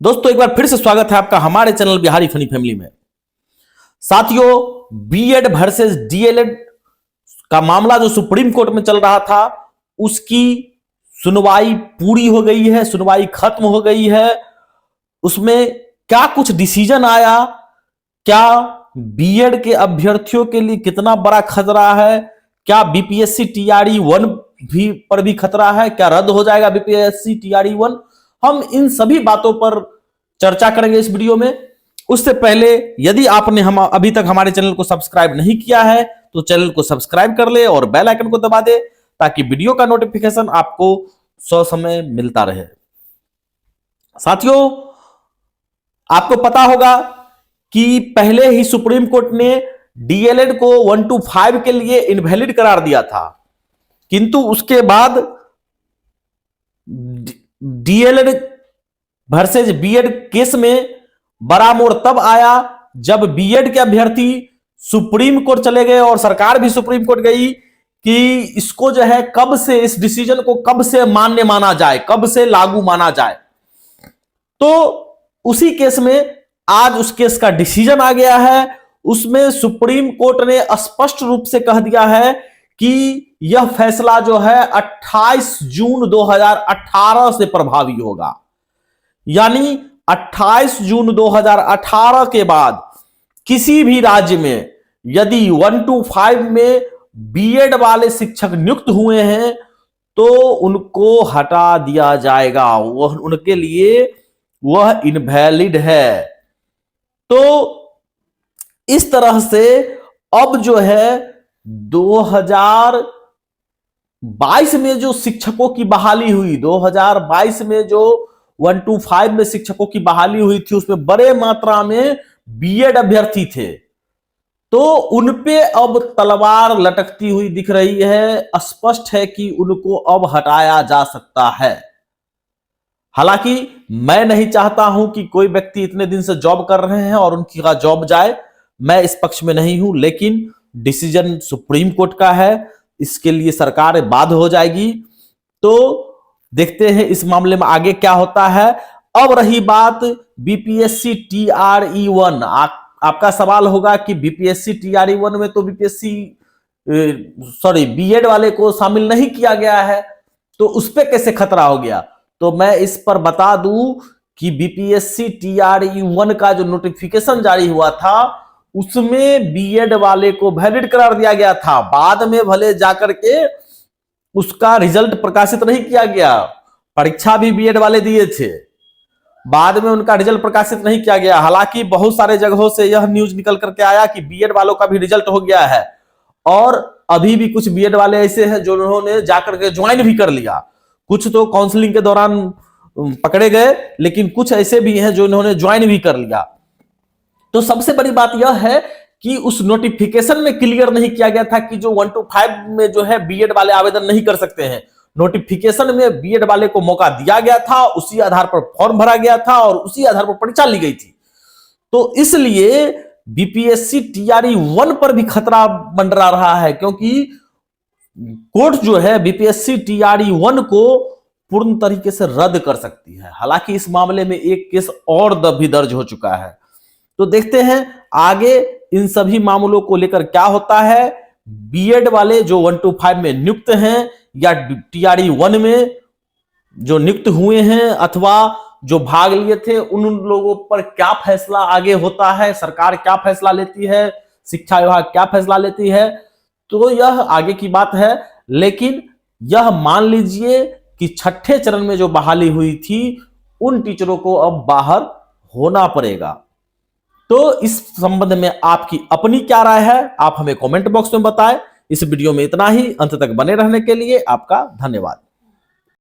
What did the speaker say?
दोस्तों एक बार फिर से स्वागत है आपका हमारे चैनल बिहारी फनी फैमिली में। साथियों, बीएड वर्सेस डीएलएड का मामला जो सुप्रीम कोर्ट में चल रहा था उसकी सुनवाई पूरी हो गई है, सुनवाई खत्म हो गई है। उसमें क्या कुछ डिसीजन आया, क्या बीएड के अभ्यर्थियों के लिए कितना बड़ा खतरा है, क्या बीपीएससी टीआरई 1 भी पर भी खतरा है, क्या रद्द हो जाएगा बीपीएससी टीआरई 1, हम इन सभी बातों पर चर्चा करेंगे इस वीडियो में। उससे पहले यदि आपने हम अभी तक हमारे चैनल को सब्सक्राइब नहीं किया है तो चैनल को सब्सक्राइब कर ले और बेल आइकन को दबा दे ताकि वीडियो का नोटिफिकेशन आपको समय मिलता रहे। साथियों, आपको पता होगा कि पहले ही सुप्रीम कोर्ट ने डीएलएड को 1 to 5 के लिए इनवैलिड करार दिया था, किंतु उसके बाद डीएलएड वर्सेस बीएड केस में बड़ा मोड़ तब आया जब बीएड के अभ्यर्थी सुप्रीम कोर्ट चले गए और सरकार भी सुप्रीम कोर्ट गई कि इसको जो है कब से, इस डिसीजन को कब से मान्य माना जाए, कब से लागू माना जाए। तो उसी केस में आज उस केस का डिसीजन आ गया है। उसमें सुप्रीम कोर्ट ने स्पष्ट रूप से कह दिया है कि यह फैसला जो है 28 जून 2018 से प्रभावी होगा, यानी 28 जून 2018 के बाद किसी भी राज्य में यदि 1 to 5 में बीएड वाले शिक्षक नियुक्त हुए हैं तो उनको हटा दिया जाएगा, वह उनके लिए वह इनवैलिड है। तो इस तरह से अब जो है 2022 में जो शिक्षकों की बहाली हुई, 2022 में जो 1 to 5 में शिक्षकों की बहाली हुई थी उसमें बड़े मात्रा में बीएड अभ्यर्थी थे, तो उनपे अब तलवार लटकती हुई दिख रही है। स्पष्ट है कि उनको अब हटाया जा सकता है। हालांकि मैं नहीं चाहता हूं कि कोई व्यक्ति इतने दिन से जॉब कर रहे हैं और उनकी जॉब जाए, मैं इस पक्ष में नहीं हूं, लेकिन डिसीजन सुप्रीम कोर्ट का है, इसके लिए सरकार बाध्य हो जाएगी। तो देखते हैं इस मामले में आगे क्या होता है। अब रही बात बीपीएससी टीआरई 1, आपका सवाल होगा कि बीपीएससी टीआरई 1 में तो बीएड वाले को शामिल नहीं किया गया है, तो उस पर कैसे खतरा हो गया। तो मैं इस पर बता दूं कि बीपीएससी टीआरई 1 का जो नोटिफिकेशन जारी हुआ था उसमें बीएड वाले को वैलिड करार दिया गया था। बाद में भले जाकर के उसका रिजल्ट प्रकाशित नहीं किया गया, परीक्षा भी बीएड वाले दिए थे, बाद में उनका रिजल्ट प्रकाशित नहीं किया गया। हालांकि बहुत सारे जगहों से यह न्यूज निकल करके आया कि बीएड वालों का भी रिजल्ट हो गया है और अभी भी कुछ बीएड वाले ऐसे हैं जो उन्होंने जाकर के ज्वाइन भी कर लिया। कुछ तो काउंसलिंग के दौरान पकड़े गए, लेकिन कुछ ऐसे भी हैं जो उन्होंने ज्वाइन भी कर लिया। तो सबसे बड़ी बात यह है कि उस नोटिफिकेशन में क्लियर नहीं किया गया था कि जो 1 to 5 में जो है बीएड वाले आवेदन नहीं कर सकते हैं। नोटिफिकेशन में बीएड वाले को मौका दिया गया था, उसी आधार पर फॉर्म भरा गया था और उसी आधार पर परीक्षा ली गई थी। तो इसलिए बीपीएससी टीआरई 1 पर भी खतरा मंडरा रहा है, क्योंकि कोर्ट जो है बीपीएससी टीआरई 1 को पूर्ण तरीके से रद्द कर सकती है। हालांकि इस मामले में एक केस और भी दर्ज हो चुका है। तो देखते हैं आगे इन सभी मामलों को लेकर क्या होता है। बीएड वाले जो 1 to 5 में नियुक्त हैं या टीआरई 1 में जो नियुक्त हुए हैं अथवा जो भाग लिए थे, उन लोगों पर क्या फैसला आगे होता है, सरकार क्या फैसला लेती है, शिक्षा विभाग क्या फैसला लेती है, तो यह आगे की बात है। लेकिन यह मान लीजिए कि छठे चरण में जो बहाली हुई थी उन टीचरों को अब बाहर होना पड़ेगा। तो इस संबंध में आपकी अपनी क्या राय है, आप हमें कमेंट बॉक्स में बताएं। इस वीडियो में इतना ही। अंत तक बने रहने के लिए आपका धन्यवाद।